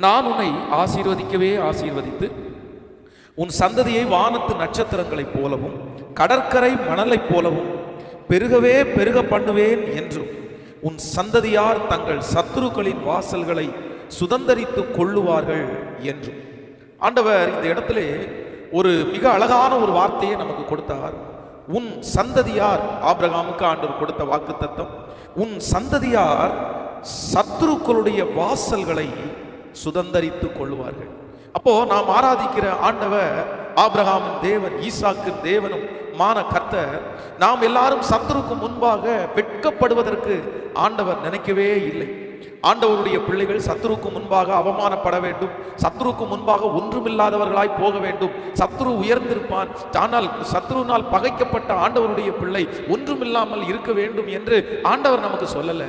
நான் உன்னை ஆசீர்வதிக்கவே ஆசீர்வதித்து உன் சந்ததியை வானத்து நட்சத்திரங்களைப் போலவும் கடற்கரை மணலைப் போலவும் பெருகவே பெருக பண்ணுவேன் என்றும் உன் சந்ததியார் தங்கள் சத்துருக்களின் வாசல்களை சுதந்தரித்து கொள்ளுவார்கள் என்றும். ஆண்டவர் இந்த இடத்திலே ஒரு மிக அழகான ஒரு வார்த்தையை நமக்கு கொடுத்தார். உன் சந்ததியார், ஆபிரகாமுக்கு ஆண்டவர் கொடுத்த வாக்குத்தத்தம், உன் சந்ததியார் சத்துருக்களுடைய வாசல்களை சுதந்தரித்து கொள்வார்கள். அப்போ நாம் ஆராதிக்கிற ஆண்டவர் ஆபிரகாமின் தேவன், ஈசாக்கின் தேவனும் மான கர்த்தர். நாம் எல்லாரும் சத்துருக்கு முன்பாக வெட்கப்படுவதற்கு ஆண்டவர் நினைக்கவே இல்லை. ஆண்டவருடைய பிள்ளைகள் சத்துருக்கு முன்பாக அவமானப்பட வேண்டும், சத்துருக்கு முன்பாக ஒன்றுமில்லாதவர்களாய் போக வேண்டும். சத்துரு உயர்ந்திருப்பான், ஆனால் சத்துருனால் பகைக்கப்பட்ட ஆண்டவருடைய பிள்ளை ஒன்றுமில்லாமல் இருக்க வேண்டும் என்று ஆண்டவர் நமக்கு சொல்லல.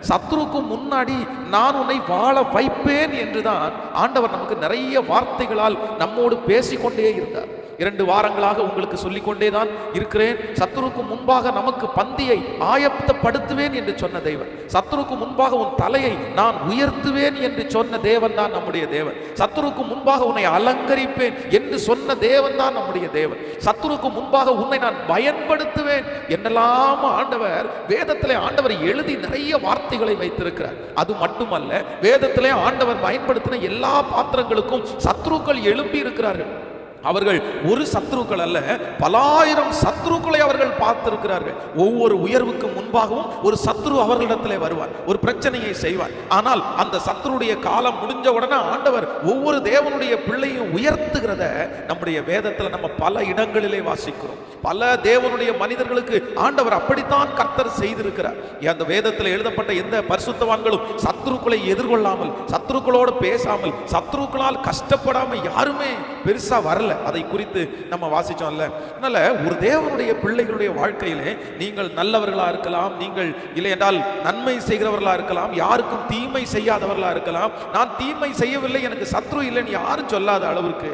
சத்துருக்கு முன்னாடி நான் உன்னை வாழ வைப்பேன் என்றுதான் ஆண்டவர் நமக்கு நிறைய வார்த்தைகளால் நம்மோடு பேசிக்கொண்டே இருந்தார். 2 வாரங்களாக உங்களுக்கு சொல்லிக்கொண்டே தான் இருக்கிறேன். சத்துருக்கு முன்பாக நமக்கு பந்தியை ஆயத்தப்படுத்துவேன் என்று சொன்ன தேவன், சத்துருக்கு முன்பாக உன் தலையை நான் உயர்த்துவேன் என்று சொன்ன தேவன் தான் நம்முடைய தேவன். சத்துருக்கு முன்பாக உன்னை அலங்கரிப்பேன் என்று சொன்ன தேவன் தான் நம்முடைய தேவன். சத்துருக்கு முன்பாக உன்னை நான் பயன்படுத்துவேன் என்னெல்லாம் ஆண்டவர் வேதத்திலே ஆண்டவர் எழுதி நிறைய வார்த்தைகளை வைத்திருக்கிறார். அது மட்டுமல்ல, வேதத்திலே ஆண்டவர் பயன்படுத்தின எல்லா பாத்திரங்களுக்கும் சத்துருக்கள் எழும்பி இருக்கிறார்கள். அவர்கள் ஒரு சத்துருக்கள் அல்ல, பலாயிரம் சத்துருக்களை அவர்கள் பார்த்திருக்கிறார்கள். ஒவ்வொரு உயர்வுக்கு முன்பாகவும் ஒரு சத்துரு அவர்களிடத்திலே வருவார், ஒரு பிரச்சனையை செய்வார். ஆனால் அந்த சத்துருடைய காலம் முடிஞ்ச உடனே ஆண்டவர் ஒவ்வொரு தேவனுடைய பிள்ளையும் உயர்த்துகிறத நம்முடைய வேதத்தில் நம்ம பல இடங்களிலே வாசிக்கிறோம். பல தேவனுடைய மனிதர்களுக்கு ஆண்டவர் அப்படித்தான் கர்த்தர் செய்திருக்கிறார். அந்த வேதத்தில் எழுதப்பட்ட எந்த பரிசுத்தவான்களும் சத்துருக்களை எதிர்கொள்ளாமல், சத்துருக்களோடு பேசாமல், சத்துருக்களால் கஷ்டப்படாமல் யாருமே பெருசா வரல. அதை குறித்து நம்ம வாசிச்சோம்ல. அதனால ஒரு தேவனுடைய பிள்ளைகளுடைய வாழ்க்கையிலே நீங்கள் நல்லவர்களா இருக்கலாம், நீங்கள் இல்லை என்றால் நன்மை செய்கிறவர்களா இருக்கலாம், யாருக்கும் தீமை செய்யாதவர்களா இருக்கலாம். நான் தீமை செய்யவில்லை, எனக்கு சத்ரு இல்லைன்னு யாரும் சொல்லாத அளவிற்கு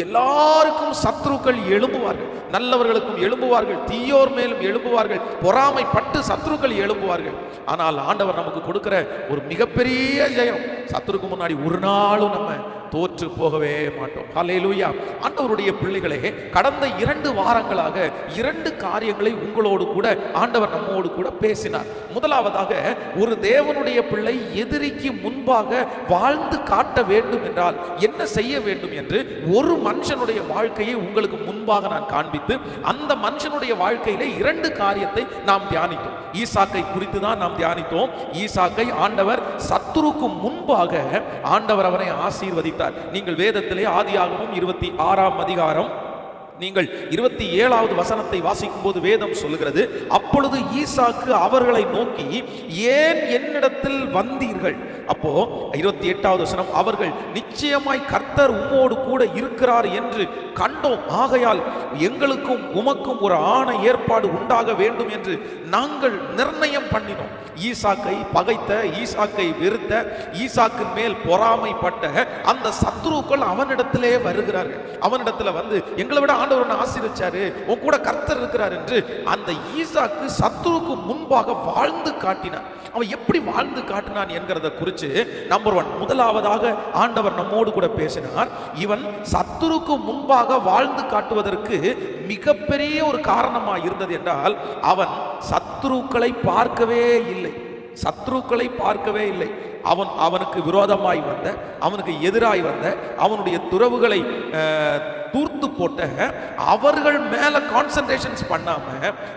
எல்லாருக்கும் சத்ருக்கள் எழும்புவார்கள். நல்லவர்களுக்கும் எழும்புவார்கள், தீயோர் மேலும் எழும்புவார்கள், பொறாமைப்பட்டு சத்ருக்கள் எழும்புவார்கள். ஆனால் ஆண்டவர் நமக்கு கொடுக்கிற ஒரு மிகப்பெரிய ஜெயம், சத்ருக்கு முன்னாடி ஒரு நாளும் நம்ம தோற்று போகவே மாட்டோம். ஹல்லேலூயா. ஆண்டவருடைய பிள்ளைகளே, கடந்த 2 வாரங்களாக 2 காரியங்களை உங்களோடு கூட ஆண்டவர் நம்மோடு கூட பேசினார். முதலாவதாக, ஒரு தேவனுடைய பிள்ளை எதிரிக்கு முன்பாக வாழ்ந்து காட்ட வேண்டும் என்றால் என்ன செய்ய வேண்டும் என்று ஒரு மனுஷனுடைய வாழ்க்கையை உங்களுக்கு முன்பாக நான் காண்பித்து, அந்த மனுஷனுடைய வாழ்க்கையிலே 2 காரியத்தை நாம் தியானித்தோம். ஈசாக்கை குறித்து தான் நாம் தியானித்தோம். ஈசாக்கை ஆண்டவர் சத்துருக்கு முன்பாக ஆண்டவர் அவனை ஆசீர்வதித்தார். நீங்கள் வேதத்திலே ஆதியாகமம் 26ஆம் அதிகாரம் நீங்கள் 27வது வசனத்தை வாசிக்கும் போது வேதம் சொல்லுகிறது, அப்பொழுது ஈசாக்கு அவர்களை நோக்கி, ஏன் என்னிடத்தில் வந்தீர்கள்? அப்போ 28வது வசனம், அவர்கள் நிச்சயமாய் கர்த்தர் உம்மோடு கூட இருக்கிறார் என்று கண்டோம், ஆகையால் எங்களுக்கும் உமக்கும் ஒரு ஆணை ஏற்பாடு உண்டாக வேண்டும் என்று நாங்கள் நிர்ணயம் பண்ணினோம். ஈசாக்கை பகைத்த, ஈசாக்கை வெறுத்த, ஈசாக்கின் மேல் பொறாமைப்பட்ட அந்த சத்துருக்கள் அவனிடத்திலே வருகிறார்கள். அவனிடத்துல வந்து, எங்களை விட ஆண்டவர் ஆசீர்வதிச்சாரு, உன் கூட கர்த்தர் இருக்கிறார் என்று அந்த ஈசாக்கு சத்துருக்கு முன்பாக வாழ்ந்து காட்டினான். அவன் எப்படி வாழ்ந்து காட்டினான் என்கிறத குறித்து நம்பர் 1, முதலாவதாக ஆண்டவர் நம்மோடு கூட பேசினார். இவன் சத்துருக்கு முன்பாக வாழ்ந்து காட்டுவதற்கு மிகப்பெரிய ஒரு காரணமாக இருந்தது என்றால், அவன் சத்துருக்களை பார்க்கவே இல்லை. சத்துருக்களை பார்க்கவே இல்லை. அவனுக்கு விரோதமாய் வந்த, அவனுக்கு எதிராய் வந்த, அவனுடைய துறவுகளை தூர்த்து போட்ட அவர்கள் மேல கான்சன்ட்ரேஷன்ஸ் பண்ணாம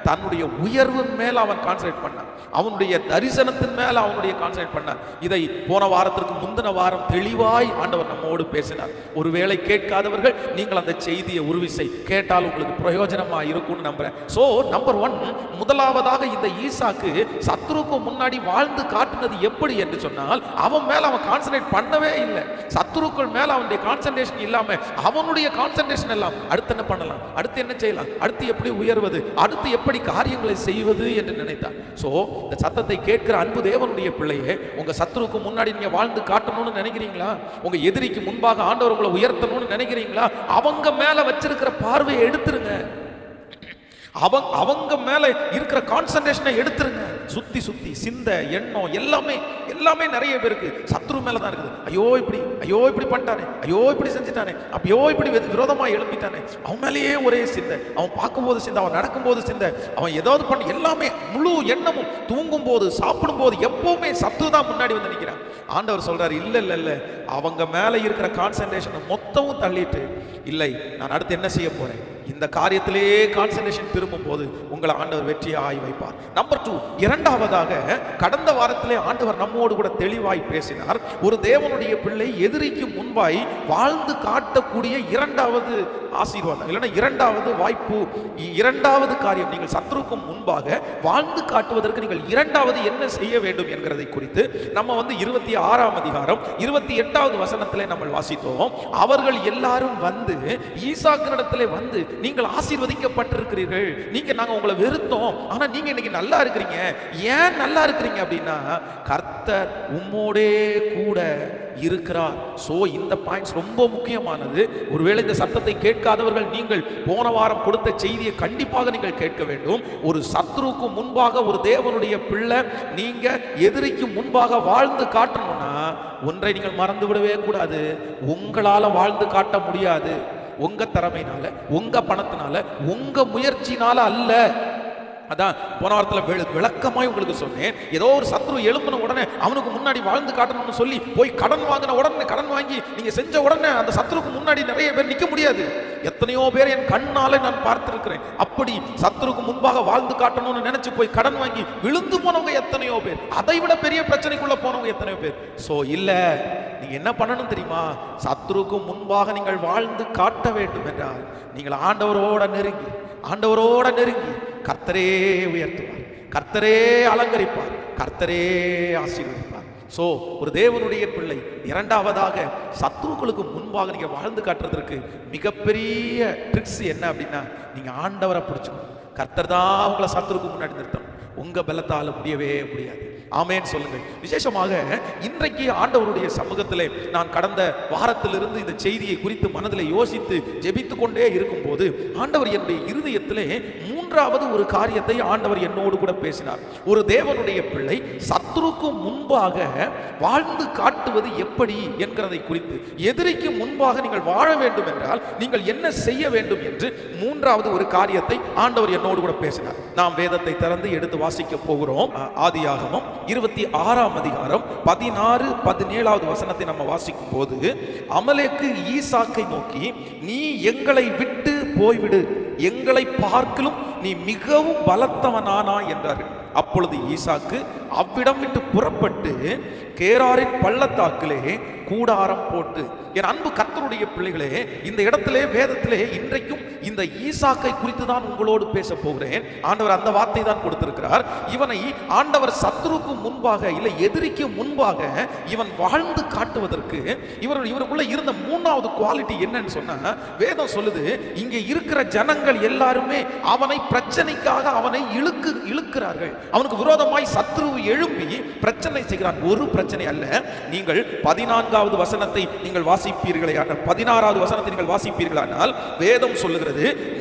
தன்னுடைய உயர்வு மேல அவன் கான்சன்ட்ரேட் பண்ணான். அவனுடைய தரிசனத்தின் மேல அவனுடைய கான்சன்ட்ரேட் பண்ணான். இதை போன வாரத்திற்கு முந்தின வாரம் தெளிவாய் ஆண்டவர் நம்மோடு பேசினார். ஒருவேளை கேட்காதவர்கள் நீங்கள் அந்த செய்தியை உருவிசை கேட்டால் உங்களுக்கு பிரயோஜனமா இருக்கும்னு நம்புறேன். சோ நம்பர் 1, முதலாவதாக இந்த ஈசாக்கு சத்துருக்கு முன்னாடி வாழ்ந்து காட்டினது எப்படி என்று சொன்னால், அவன் மேல அவன் கான்சன்ட்ரேட் பண்ணவே இல்லை. சத்துருக்கள் மேல அவனுடைய கான்சன்ட்ரேஷன் இல்லாம அவனுடைய கான்சன்ட்ரேஷன் எல்லாம் அடுத்து என்ன பண்ணலாம், அடுத்து என்ன செய்யலாம், அடுத்து எப்படி உயர்வது, அடுத்து எப்படி காரியங்களை செய்வது என்று நினைத்தான். சோ இந்த சத்தத்தை கேட்கிற அன்பு தேவனுடைய பிள்ளையே, உங்க சத்துருக்கு முன்னாடி நீங்க வாழ்ந்து காட்டணும்னு நினைக்கிறீங்களா? உங்க எதிரிக்கு முன்பாக ஆண்டவர் உங்களை உயர்த்தணும்னு நினைக்கிறீங்களா? அவங்க மேல வச்சிருக்கிற பார்வையை எடுத்துருங்க. அவங்க மேல இருக்கிற கான்சன்ட்ரேஷனை எடுத்துருங்க. சுத்தி சுத்தி சிந்த எண்ணம் எல்லாமே எல்லாமே நிறைய பேருக்கு சத்ரு மேல தான் இருக்குது. ஐயோ இப்படி பண்ணிட்டானே, ஐயோ இப்படி செஞ்சுட்டானே, ஐயோ இப்படி விரோதமா எழுப்பிட்டானே, அவன் மேலேயே ஒரே சிந்தை, அவன் பார்க்கும்போது சிந்தை, அவன் நடக்கும்போது சிந்தை, அவன் ஏதாவது பண்ண எல்லாமே முழு எண்ணமும் தூங்கும் போது சாப்பிடும் போது எப்பவுமே சத்ரு தான் முன்னாடி வந்து நிற்கிறான். ஆண்டவர் சொல்றாரு, இல்ல அவங்க மேல இருக்கிற கான்சென்ட்ரேஷன் மொத்தமும் தள்ளிட்டு, இல்லை நான் அடுத்து என்ன செய்ய போறேன், இந்த காரியத்திலே கான்சென்ட்ரேஷன் திரும்பும் போது உங்களை ஆண்டவர் வெற்றியாய் வைப்பார். நம்பர் 2, இரண்டாவதாக கடந்த வாரத்திலே ஆண்டவர் நம்மோடு கூட தெளிவாய் பேசினார். ஒரு தேவனுடைய பிள்ளை எதிரிக்கு முன்பாய் வாழ்ந்து காட்டக்கூடிய இரண்டாவது ஆசீர்வாதம், இல்லைன்னா இரண்டாவது வாய்ப்பு, இரண்டாவது காரியம், நீங்கள் சத்ருக்கும் முன்பாக வாழ்ந்து காட்டுவதற்கு நீங்கள் இரண்டாவது என்ன செய்ய வேண்டும் என்கிறதை குறித்து நம்ம 26ஆம் அதிகாரம் 28வது வசனத்திலே நம்ம வாசித்தோம். அவர்கள் எல்லாரும் வந்து ஈசாக்கினிடத்திலே வந்து, நீங்கள் ஆசீர்வதிக்கப்பட்டிருக்கிறீர்கள், நாங்க உங்களை வெறுத்தோம், ஆனா நீங்க இன்னைக்கு நல்லா இருக்கிறீங்க. ஏன் நல்லா இருக்கிறீங்க அப்படின்னா, கர்த்தர் உம்மோடே கூட இருக்கிறார். சோ இந்த பாயிண்ட்ஸ் ரொம்ப முக்கியமானது. ஒருவேளை இந்த சத்தத்தை கேட்காதவர்கள், நீங்கள் போன வாரம் கொடுத்த செய்தியை கண்டிப்பாக நீங்கள் கேட்க வேண்டும். ஒரு சத்ருக்கு முன்பாக ஒரு தேவனுடைய பிள்ளை நீங்க எதிரிக்கு முன்பாக வாழ்ந்து காட்டணும்னா ஒன்றை நீங்கள் மறந்து விடவே கூடாது, உங்களால வாழ்ந்து காட்ட முடியாது. உங்க திறமையினால, உங்க பணத்தினால, உங்க முயற்சினால அல்ல. அதான் போன வாரத்தில் விளக்கமாய் உங்களுக்கு சொன்னேன். ஏதோ ஒரு சத்ரு எழும்பின உடனே அவனுக்கு முன்னாடி வாழ்ந்து காட்டணும்னு சொல்லி போய் கடன் வாங்கின உடனே, கடன் வாங்கி நீங்க செஞ்ச உடனே அந்த சத்ருக்கு முன்னாடி நிறைய பேர் நிற்க முடியாது. எத்தனையோ பேர் என் கண்ணாலே நான் பார்த்திருக்கிறேன். அப்படி சத்ருக்கு முன்பாக வாழ்ந்து காட்டணும்னு நினைச்சு போய் கடன் வாங்கி விழுந்து போனவங்க எத்தனையோ பேர், அதை விட பெரிய பிரச்சனைக்குள்ள போனவங்க எத்தனையோ பேர். சோ இல்ல, நீங்க என்ன பண்ணணும் தெரியுமா? சத்ருக்கு முன்பாக நீங்கள் வாழ்ந்து காட்ட வேண்டும் என்றால் நீங்கள் ஆண்டவரோட நெருங்கி கர்த்தரே உயர்த்துவார், கர்த்தரே அலங்கரிப்பார், கர்த்தரே ஆசீர்வதிப்பார். சோ ஒரு தேவனுடைய பிள்ளை இரண்டாவதாக சத்ருக்களுக்கு முன்பாக நீங்க வாழ்ந்து காட்டுறதற்கு மிகப்பெரிய ட்ரிக்ஸ் என்ன அப்படின்னா, நீங்க ஆண்டவரை பிடிச்சுக்கணும். கர்த்தர் தான் உங்களை சத்ருக்கு முன்னாடி நிறுத்தணும். உங்க பலத்தால முடியவே முடியாது. ஆமேன் சொல்லுங்கள். விசேஷமாக இன்றைக்கு ஆண்டவருடைய சமூகத்திலே நான் கடந்த வாரத்திலிருந்து இந்த செய்தியை குறித்து மனதில் யோசித்து ஜெபித்து கொண்டே இருக்கும் போது ஆண்டவர் என்னுடைய இருதயத்திலே மூன்றாவது ஒரு காரியத்தை ஆண்டவர் என்னோடு கூட பேசினார். ஒரு தேவனுடைய பிள்ளை சத்ருக்கு முன்பாக வாழ்ந்து காட்டுவது எப்படி என்கிறதை குறித்து, எதிரிக்கு முன்பாக நீங்கள் வாழ வேண்டும் என்றால் நீங்கள் என்ன செய்ய வேண்டும் என்று மூன்றாவது ஒரு காரியத்தை ஆண்டவர் என்னோடு கூட பேசினார். நாம் வேதத்தை திறந்து எடுத்து வாசிக்க போகிறோம். ஆதியாகமம் 26ஆம் அதிகாரம் 16-17வது வசனத்தை நம்ம வாசிக்கும் போது, அமலேக்கு ஈசாக்கை நோக்கி, நீ எங்களை விட்டு போய்விடு, எங்களை பார்க்கலும் நீ மிகவும் பலத்தவனானா என்றார்கள். அப்பொழுது ஈசாக்கு அவ்விடம் விட்டு புறப்பட்டு கேராரின் பள்ளத்தாக்கிலே கூடாரம் போட்டு. என் அன்பு கர்த்தருடைய பிள்ளைகளே, இந்த இடத்திலே வேதத்திலே இன்றைக்கும் இந்த ஈசாக்கை குறித்து தான் உங்களோடு பேச போகிறேன். ஆண்டவர் அந்த வார்த்தை தான் கொடுத்திருக்கிறார். இவனை ஆண்டவர் சத்ருக்கு முன்பாக, இல்லை எதிரிக்கு முன்பாக இவன் வாழ்ந்து காட்டுவதற்கு இவருக்குள்ள இருந்த மூணாவது குவாலிட்டி என்னன்னு சொன்னா, வேதம் சொல்லுது, இங்கே இருக்கிற ஜனங்கள் எல்லாருமே அவனை பிரச்சனைக்காக அவனை இழுக்கிறார்கள். அவனுக்கு விரோதமாய் சத்ரு எழும்பி பிரச்சனை செய்கிறான். ஒரு பிரச்சனை அல்ல. நீங்கள் 14வது வசனத்தை நீங்கள் வாசிப்பீர்களே, 16வது வசனத்தை நீங்கள் வாசிப்பீர்களானால் வேதம் சொல்லுகிறது,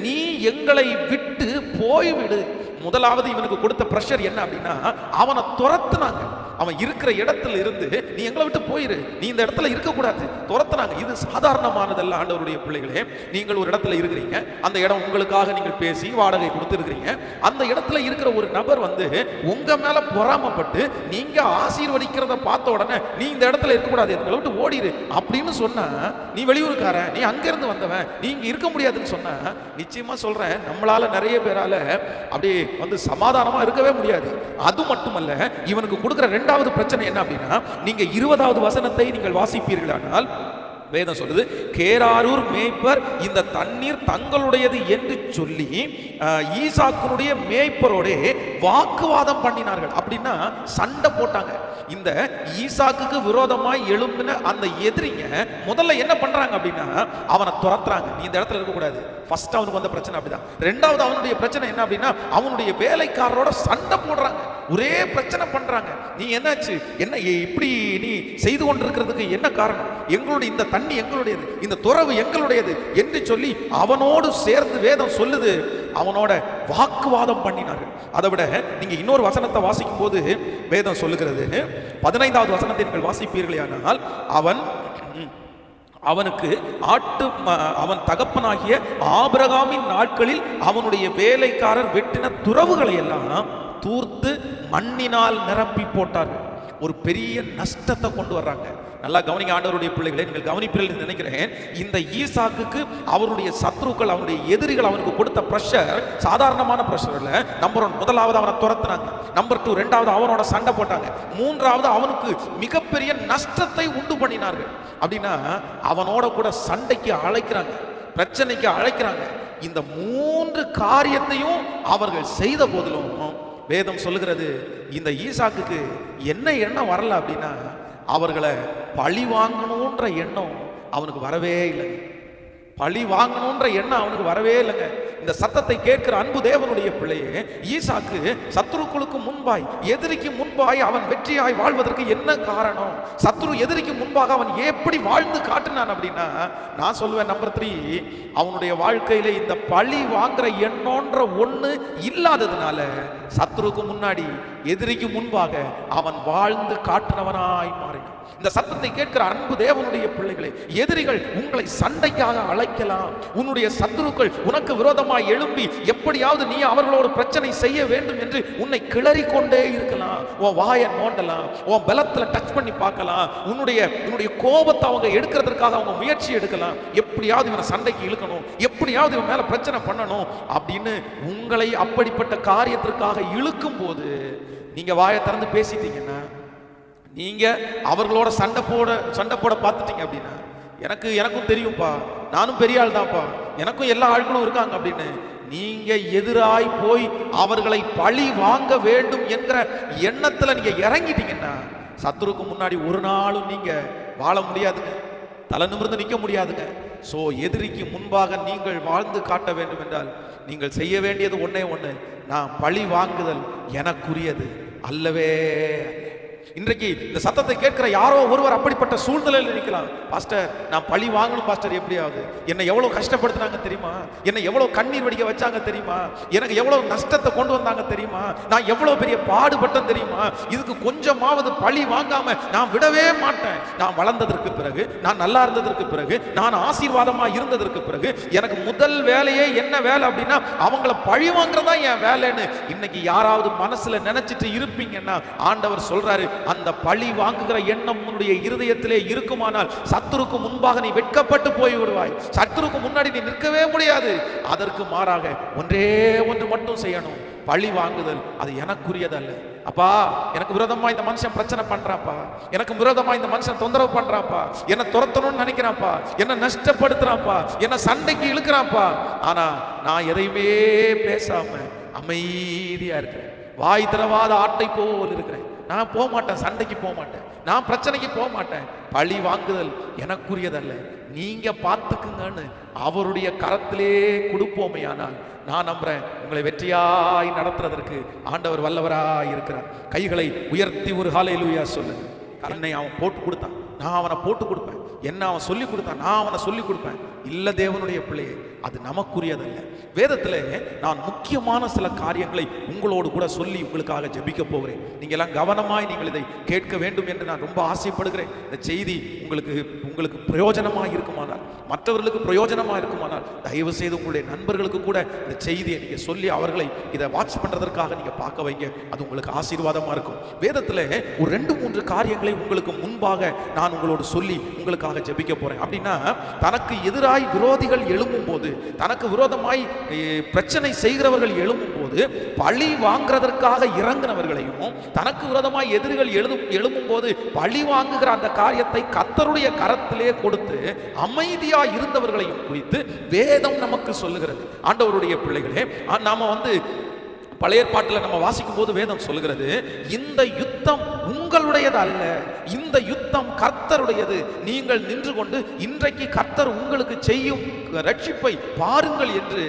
நீ எங்களை விட்டு போய்விடு. முதலாவது இவனுக்கு கொடுத்த பிரஷர் என்ன அப்படின்னா, அவனை துரத்துனாங்க. அவன் இருக்கிற இடத்துல இருந்து, நீ எங்களை விட்டு போயிரு, நீ இந்த இடத்துல இருக்கக்கூடாது, துரத்துனாங்க. இது சாதாரணமானதல்ல ஆண்டவருடைய பிள்ளைகளே. நீங்கள் ஒரு இடத்துல இருக்கிறீங்க, அந்த இடம் உங்களுக்காக நீங்கள் பேசி வாடகை கொடுத்து இருக்கிறீங்க. அந்த இடத்துல இருக்கிற ஒரு நபர் வந்து உங்க மேல பொறாமப்பட்டு நீங்க ஆசீர்வதிக்கிறத பார்த்த உடனே, நீ இந்த இடத்துல இருக்கக்கூடாது, எங்களை விட்டு ஓடிரு அப்படின்னு சொன்னா, நீ வெளியூருக்காரன், நீ அங்கிருந்து வந்தவன், நீ இங்க இருக்க முடியாதுன்னு சொன்னா, நிச்சயமா சொல்றேன், நம்மளால நிறைய பேரால அப்படியே வந்து சமாதானமா இருக்கவே முடியாது. அது மட்டுமல்ல, இவனுக்கு கொடுக்கிற இரண்டாவது பிரச்சனை என்ன அப்படின்னா, நீங்க 20வது வசனத்தை நீங்கள் வாசிப்பீர்களானால் வேதம் சொல்லுது, கேராரூர் மேய்ப்பர் இந்த தண்ணீர் தங்களுடையது என்று சொல்லி ஈசாக்கினுடைய மேய்ப்பரோட வாக்குவாதம் பண்ணினார்கள். அப்படின்னா சண்டை போட்டாங்க. இந்த ஈசாக்குக்கு விரோதமாய் எழும்பின அந்த எதிரிங்க முதல்ல என்ன பண்றாங்க அப்படின்னா, அவனை துரத்துறாங்க. நீ இந்த இடத்துல இருக்கக்கூடாது. ஃபர்ஸ்ட் அவனுக்கு வந்த பிரச்சனை அப்படிதான். ரெண்டாவது அவனுடைய பிரச்சனை என்ன அப்படின்னா, அவனுடைய வேலைக்காரரோட சண்டை போடுறாங்க, ஒரே பிரச்சனை பண்றாங்க. நீ என்னாச்சு, என்ன இப்படி நீ செய்து கொண்டிருக்கிறதுக்கு என்ன காரணம், எங்களுடைய இந்த தண்ணி எங்களுடையது, இந்த துறவு எங்களுடையது என்று சொல்லி அவனோடு சேர்ந்து வேதம் சொல்லுது, அவனோட வாக்குவாதம் பண்ணினார்கள். அதை விட நீங்க இன்னொரு வசனத்தை வாசிக்கும் போது வேதம் சொல்லுகிறது, 15வது வசனத்தை நீங்கள் வாசிப்பீர்களானால், அவனுக்கு அவன் தகப்பனாகிய ஆபிரகாமின் நாட்களில் அவனுடைய வேலைக்காரர் வெட்டின துறவுகளை எல்லாம் தூர்த்து மண்ணினால் நிரப்பி போட்டார்கள். ஒரு பெரிய நஷ்டத்தை கொண்டு வர்றாங்க. நல்லா கவனிங்க ஆண்டவருடைய பிள்ளைகளை, நீங்கள் கவனிப்பீர்கள் நினைக்கிறேன். இந்த ஈசாக்குக்கு அவருடைய சத்ருக்கள், அவருடைய எதிரிகள் அவனுக்கு கொடுத்த பிரஷர் சாதாரணமான பிரஷர் இல்லை. நம்பர் 1, முதலாவது அவனை துரத்துனாங்க. நம்பர் 2, ரெண்டாவது அவனோட சண்டை போட்டாங்க. மூன்றாவது அவனுக்கு மிகப்பெரிய நஷ்டத்தை உண்டு பண்ணினார்கள். அப்படின்னா அவனோட கூட சண்டைக்கு அழைக்கிறாங்க, பிரச்சனைக்கு அழைக்கிறாங்க. இந்த 3 காரியத்தையும் அவர்கள் செய்த போதிலும் வேதம் சொல்லுகிறது, இந்த ஈசாக்குக்கு என்ன எண்ணம் வரல அப்படின்னா, அவர்களை பழி வாங்கணுன்ற எண்ணம் அவனுக்கு வரவே இல்லை. பழி வாங்கணுன்ற எண்ணம் அவனுக்கு வரவே இல்லைங்க. இந்த சத்தத்தை கேட்கிற அன்பு தேவனுடைய பிள்ளையே, ஈசாக்கு சத்ருக்களுக்கு முன்பாய், எதிரிக்கு முன்பாய் அவன் வெற்றியாய் வாழ்வதற்கு என்ன காரணம்? சத்ரு எதிரிக்கு முன்பாக அவன் எப்படி வாழ்ந்து காட்டினான் அப்படின்னா, நான் சொல்லுவேன், நம்பர் 3, அவனுடைய வாழ்க்கையில இந்த பழி வாங்குற எண்ணோன்ற ஒண்ணு இல்லாததுனால சத்ருக்கு முன்னாடி, எதிரிக்கு முன்பாக அவன் வாழ்ந்து காட்டினவனாய் மாறினான். இந்த சத்தத்தை கேட்கிற அன்பு தேவனுடைய பிள்ளைகளே, எதிரிகள் உங்களை சண்டைக்காக அழைக்கலாம். உன்னுடைய சத்துருக்கள் உனக்கு விரோதமாய் எழும்பி எப்படியாவது நீ அவர்களோடு பிரச்சனை செய்ய வேண்டும் என்று உன்னை கிளறி கொண்டே இருக்கலாம். உன் வாயை நோண்டலாம், உன் பலத்துல டச் பண்ணி பார்க்கலாம், உன்னுடைய கோபத்தை அவங்க எடுக்கிறதுக்காக அவங்க முயற்சி எடுக்கலாம். எப்படியாவது இவனை சண்டைக்கு இழுக்கணும், எப்படியாவது இவன் மேல பிரச்சனை பண்ணணும் அப்படின்னு உங்களை அப்படிப்பட்ட காரியத்திற்காக இழுக்கும் போது நீங்க வாயை திறந்து பேசிட்டீங்கன்னா, நீங்க அவர்களோட சண்டை போட பார்த்துட்டீங்க அப்படின்னா, எனக்கும் தெரியும்ப்பா, நானும் பெரிய ஆள் தான்ப்பா, எனக்கும் எல்லா ஆட்களும் இருக்காங்க அப்படின்னு நீங்க எதிராய் போய் அவர்களை பழி வாங்க வேண்டும் என்கிற எண்ணத்துல நீங்க இறங்கிட்டீங்கன்னா, சத்துருக்கு முன்னாடி ஒரு நாளும் நீங்க வாழ முடியாதுங்க, தலை நிமிர்ந்து நிற்க முடியாதுங்க. சோ எதிரிக்கு முன்பாக நீங்கள் வாழ்ந்து காட்ட வேண்டும் என்றால் நீங்கள் செய்ய வேண்டியது ஒண்ணே ஒண்ணு, நான் பழி வாங்குதல் எனக்குரியது அல்லவே. இன்றைக்கு இந்த சத்தத்தை கேட்கிற யாரோ ஒருவர் அப்படிப்பட்ட சூழ்நிலையில் நிற்கலாம். பாஸ்டர், நான் பழி வாங்கணும் பாஸ்டர், எப்படியாவது என்னை எவ்வளவு கஷ்டப்படுத்தினாங்க தெரியுமா, என்னை எவ்வளவு கண்ணீர் வடிக்க வச்சாங்க தெரியுமா, எனக்கு எவ்வளவு நஷ்டத்தை கொண்டு வந்தாங்க தெரியுமா, நான் எவ்வளவு பெரிய பாடுபட்டேன் தெரியுமா, இதுக்கு கொஞ்சமாவது பழி வாங்காம நான் விடவே மாட்டேன். நான் வளர்ந்ததற்கு பிறகு, நான் நல்லா இருந்ததற்கு பிறகு, நான் ஆசீர்வாதமா இருந்ததற்கு பிறகு எனக்கு முதல் வேலையே என்ன வேலை அப்படின்னா அவங்கள பழி வாங்குறதா என் வேலைன்னு இன்னைக்கு யாராவது மனசுல நினைச்சிட்டு இருப்பீங்கன்னா, ஆண்டவர் சொல்றாரு, அந்த பழி வாங்குகிற எண்ணம் உன்னுடைய இருதயத்திலே இருக்குமானால் சத்துருக்கு முன்பாக நீ வெட்கப்பட்டு போய் விடுவாய். சத்துருக்கு முன்னாடி நீ நிற்கவே முடியாது. அதற்கு மாறாக ஒன்றே ஒன்று மட்டும் செய்யணும், பழி வாங்குதல் அது எனக்குரியதல்ல. அப்பா, எனக்கு விரோதமா இந்த மனுஷன் பிரச்சனை பண்றாப்பா, எனக்கு விரோதமா இந்த மனுஷன் தொந்தரவு பண்றாப்பா, என்ன துரத்தணும்னு நினைக்கிறாப்பா, என்ன நஷ்டப்படுத்துறாப்பா, என்ன சண்டைக்கு இழுக்கிறாப்பா, ஆனா நான் எதையுமே பேசாம அமைதியா இருக்கிறேன், வாய் திறவாத ஆட்டை போல் இருக்கிறேன். நான் போக மாட்டேன், சண்டைக்கு போக மாட்டேன், நான் பிரச்சனைக்கு போக மாட்டேன். பழி வாங்குதல் எனக்குரியதல்ல, நீங்க பார்த்துக்குங்கன்னு அவருடைய கரத்திலே கொடுப்போமே. ஆனால் நான் நம்புறேன், உங்களை வெற்றியாய் நடத்துறதற்கு ஆண்டவர் வல்லவராய் இருக்கிறார். கைகளை உயர்த்தி ஒரு ஹல்லேலூயா சொல்லுங்க. என்னை அவன் போட்டு கொடுத்தான், நான் அவனை போட்டு கொடுப்பேன். என்ன அவன் சொல்லி கொடுத்தான், நான் அவனை சொல்லி கொடுப்பேன். இல்ல தேவனுடைய பிள்ளையே, அது நமக்குரியதல்ல. வேதத்தில் நான் முக்கியமான சில காரியங்களை உங்களோடு கூட சொல்லி உங்களுக்காக ஜெபிக்க போகிறேன். நீங்கள் எல்லாம் கவனமாய் நீங்கள் இதை கேட்க வேண்டும் என்று நான் ரொம்ப ஆசைப்படுகிறேன். இந்த செய்தி உங்களுக்கு பிரயோஜனமாக இருக்குமானால், மற்றவர்களுக்கு பிரயோஜனமாக இருக்குமானால், தயவு செய்து உங்களுடைய நண்பர்களுக்கு கூட இந்த செய்தியை நீங்கள் சொல்லி அவர்களை இதை வாட்ச் பண்ணுறதற்காக நீங்கள் பார்க்க வைங்க. அது உங்களுக்கு ஆசீர்வாதமாக இருக்கும். வேதத்தில் ஒரு 2-3 காரியங்களை உங்களுக்கு முன்பாக நான் உங்களோடு சொல்லி உங்களுக்காக ஜெபிக்க போகிறேன். அப்படின்னா, தனக்கு எதிராய் விரோதிகள் எழும்பும் போது, தனக்கு விரோதமாய் பிரச்சனை செய்கிறவர்கள் எழும்பும் போது, பழி வாங்குறதற்காக இறங்கினவர்களையும், தனக்கு விரோதமாய் எதிரிகள் எழும்பும் போது பழி வாங்குகிற அந்த காரியத்தை கர்த்தருடைய கரத்திலே கொடுத்து அமைதியா இருந்தவர்களையும் குறித்து வேதம் நமக்கு சொல்லுகிறது. ஆண்டவருடைய பிள்ளைகளே, நாம பழைய ஏற்பாட்டில் நம்ம வாசிக்கும் போது வேதம் சொல்கிறது, இந்த யுத்தம் உங்களுடையது அல்ல, இந்த யுத்தம் கர்த்தருடையது. நீங்கள் நின்று கொண்டு இன்றைக்கு கர்த்தர் உங்களுக்கு செய்யும் ரட்சிப்பை பாருங்கள் என்று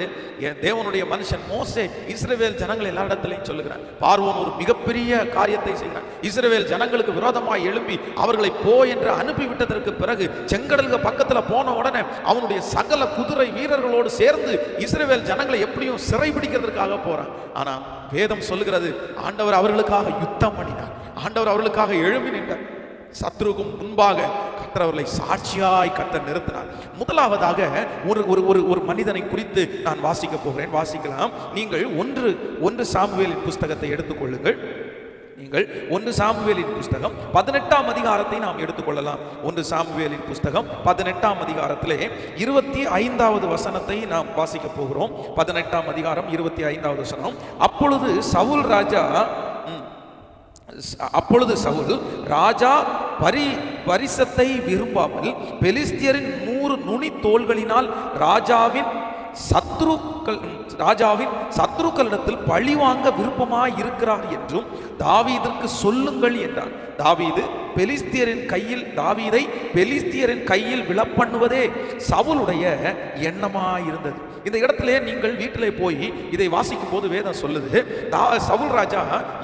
தேவனுடைய மனுஷன் மோசே இஸ்ரவேல் ஜனங்கள் எல்லா இடத்திலையும் சொல்லுகிறார். பார்வோன் ஒரு மிகப்பெரிய காரியத்தை செய்கிறார். இஸ்ரவேல் ஜனங்களுக்கு விரோதமாய் எழும்பி அவர்களை போ என்று அனுப்பிவிட்டதற்கு பிறகு செங்கடலுக்கு பக்கத்தில் போன உடனே அவனுடைய சகல குதிரை வீரர்களோடு சேர்ந்து இஸ்ரவேல் ஜனங்களை எப்படியும் சிறைபிடிக்கிறதுக்காக போறான். ஆனா வேதம் சொல்லுகிறது, ஆண்டவர் அவர்களுக்காக யுத்தம் பண்ணினார், ஆண்டவர் அவர்களுக்காக எழும்பி நின்றார். சத்ருவுக்கும் முன்பாக கர்த்தர் அவர்களை சாட்சியாய் கர்த்தர் நிறுத்தினார். முதலாவதாக ஒரு மனிதனை குறித்து நான் வாசிக்க போகிறேன். வாசிக்கலாம். நீங்கள் ஒன்று சாமுவேலின் புஸ்தகத்தை எடுத்துக்கொள்ளுங்கள். நீங்கள் 1 சாமுவேலின் புஸ்தகம் 18ஆம் அதிகாரத்தை நாம் எடுத்துக்கொள்ளலாம். 1 சாமுவேலின் புஸ்தகம் 18ஆம் அதிகாரத்திலே 25வது வசனத்தை நாம் வாசிக்க போகிறோம். 18ஆம் அதிகாரம் 25வது வசனம். அப்பொழுது சவுல் ராஜா பரிசத்தை விரும்பாமல் பெலிஸ்தியரின் 100 நுனி தோள்களினால் ராஜாவின் சத்துருக்களிடத்தில் பழி வாங்க விருப்பமாய் இருக்கிறார் என்றும் தாவீதிற்கு சொல்லுங்கள் என்றார். தாவீதை பெலிஸ்தியரின் கையில் விழப்பண்ணுவதே சவுலுடைய எண்ணமாயிருந்தது. இந்த இடத்திலே நீங்கள் வீட்டிலே போய் இதை வாசிக்கும் போது வேதம் சொல்லுது, சவுல் ராஜா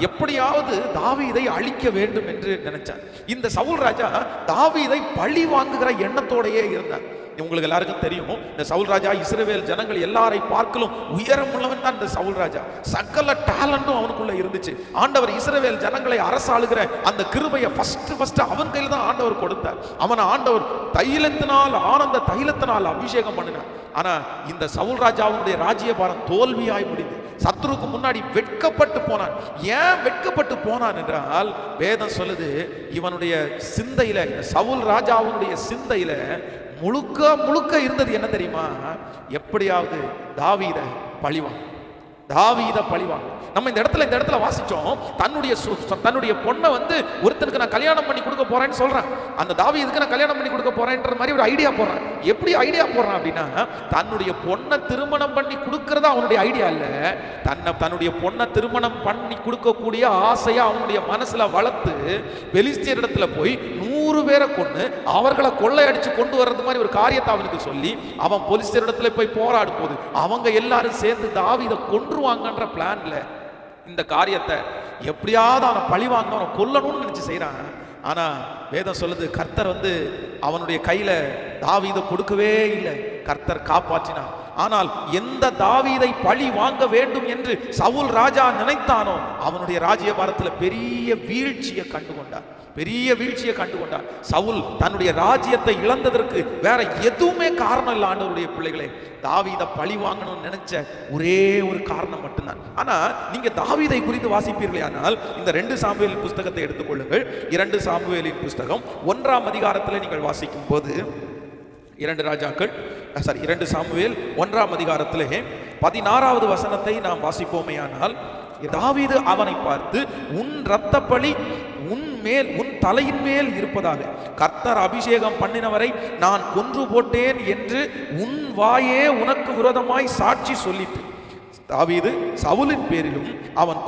எப்படியாவது தாவீதை அழிக்க வேண்டும் என்று நினைச்சார். இந்த சவுல் ராஜா தாவீதை பழி வாங்குகிற எண்ணத்தோடையே இருந்தார். உங்களுக்கு எல்லாருக்கும் தெரியும், இந்த சவுல் ராஜா இஸ்ரவேல் ஜனங்கள் எல்லாரை பார்க்கலும் உயரம் உள்ளவன் தான் இந்த சவுல் ராஜா. சகல டேலண்டும் அவனுக்குள்ள இருந்துச்சு. ஆண்டவர் இஸ்ரவேல் ஜனங்களை அரசாளுகிற அந்த கிருபையை ஃபர்ஸ்ட் அவன் கையில் தான் ஆண்டவர் கொடுத்தார். அவன் ஆண்டவர் ஆனந்த தைலத்தினால் அபிஷேகம் பண்ணினார். ஆனா இந்த சவுல் ராஜாவுடைய ராஜ்யபாரம் தோல்வியாய் முடிந்து சத்ருக்கு முன்னாடி வெட்கப்பட்டு போனான். ஏன் வெட்கப்பட்டு போனான் என்றால் வேதம் சொல்லுது, இவனுடைய சிந்தையில, இந்த சவுல் ராஜாவுடைய சிந்தையில முழுக்க இருந்தது என்ன தெரியுமா? எப்படியாவது தாவீதை பழிவாங்க. நம்ம இந்த இடத்துல வாசிச்சோம், தன்னுடைய பொண்ணை ஒருத்தனுக்கு நான் கல்யாணம் பண்ணி கொடுக்க போறேன்னு சொல்றான். அந்த தாவீதுக்கு நான் கல்யாணம் பண்ணி கொடுக்க போறேன்ற மாதிரி ஒரு ஐடியா போடுறான். எப்படி ஐடியா போடுறான் அப்படின்னா, தன்னுடைய பொண்ணை திருமணம் பண்ணி கொடுக்கறதா அவனுடைய ஐடியா இல்ல, தன்னுடைய பொண்ணை திருமணம் பண்ணி கொடுக்கக்கூடிய ஆசையா அவனுடைய மனசுல வளர்த்து பெலிஸ்தியர் இடத்துல போய் 100 பேரை கொண்டு அவர்களை கொள்ளையடிச்சு கொண்டு வர்றது மாதிரி ஒரு காரியத்தை அவனுக்கு சொல்லி அவன் பெலிஸ்தியர் இடத்துல போய் போராடும் போது அவங்க எல்லாரும் சேர்ந்து தாவீதை கொன்றுவாங்கன்ற பிளான்ல இந்த காரியத்தை எப்படியாவது அவனை பழி வாங்கணும், அவனை கொல்லணும்னு நினைச்சு செய்யறான். ஆனா வேதம் சொல்லுது, கர்த்தர் அவனுடைய கையில தாவீதை கொடுக்கவே இல்லை, கர்த்தர் காப்பாற்றினார். ஆனால் எந்த தாவீதை பழி வாங்க வேண்டும் என்று சவுல் ராஜா நினைத்தானோ அவனுடைய ராஜ்யபாரத்தில் பெரிய வீழ்ச்சியை கண்டுகொண்டார். சவுல் தன்னுடைய ராஜ்யத்தை இழந்ததற்கு வேற எதுவுமே காரணம் இல்லை. ஆண்டவருடைய பிள்ளைகளே, தாவீதை பழி வாங்கணும்னு நினைச்ச ஒரே ஒரு காரணம் மட்டும்தான். ஆனா நீங்க தாவீதை குறித்து வாசிப்பீர்களே, ஆனால் இந்த 2 சாமுவேல் புஸ்தகத்தை எடுத்துக்கொள்ளுங்கள். 2 சாமுவேலின் புஸ்தகம் 1ஆம் அதிகாரத்தில் நீங்கள் வாசிக்கும் போது 2 சாமுவேல் 1ஆம் அதிகாரத்திலே 16வது வசனத்தை நாம் வாசிப்போமேயானால், தாவீது அவனை பார்த்து, உன் இரத்த பழி உன் தலையின் மேல் இருப்பதாக கர்த்தர் அபிஷேகம் பண்ணினவரை நான் கொன்று போட்டேன் என்று உன் வாயே உனக்கு விரோதமாய் சாட்சி சொல்லிட்டு தாவீது சவுலின் பேரிலும் அவன்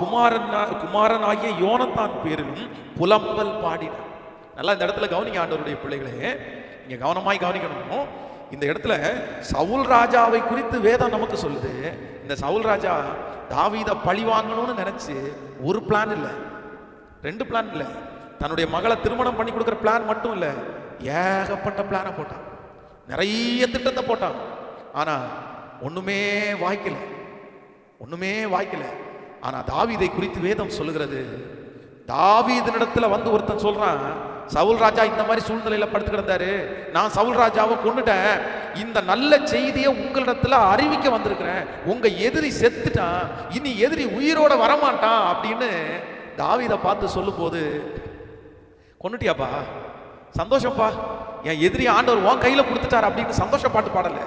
குமாரனாகிய யோனத்தான் பேரிலும் புலம்பல் பாடினான். நல்லா இந்த இடத்துல கவனிங்க ஆண்டவருடைய பிள்ளைகளே, நீங்க கவனமாய் கவனிக்கணும். இந்த இடத்துல சவுல் ராஜாவை குறித்து வேதம் நமக்கு சொல்லுது. இந்த சவுல் ராஜா தாவீதை பழி வாங்கணும்னு நினைச்சு ஒரு பிளான் இல்லை, 2 பிளான் இல்லை, தன்னுடைய மகளை திருமணம் பண்ணி கொடுக்குற பிளான் மட்டும் இல்லை, ஏகப்பட்ட பிளானை போட்டான், நிறைய திட்டத்தை போட்டான். ஆனா ஒண்ணுமே வாய்க்கல. ஆனா தாவீதை குறித்து வேதம் சொல்லுகிறது, தாவீதினிடத்துல ஒருத்தன் சொல்றான், சவுல் ராஜா இந்த மாதிரி சூழ்நிலையில படுத்து கிடந்தாரு, நான் சவுல் ராஜாவை கொன்னுட்டேன், இந்த நல்ல செய்தியை உங்களிடத்துல அறிவிக்க வந்திருக்கிறேன், உங்க எதிரி செத்துட்டான், இனி எதிரி உயிரோட வரமாட்டான் அப்படின்னு தாவீதை பார்த்து சொல்லும் போது, கொன்னுட்டியாப்பா, சந்தோஷப்பா, என் எதிரி ஆண்டவர் உன் கையில கொடுத்துட்டார் அப்படின்னு சந்தோஷப்பாட்டு பாடல.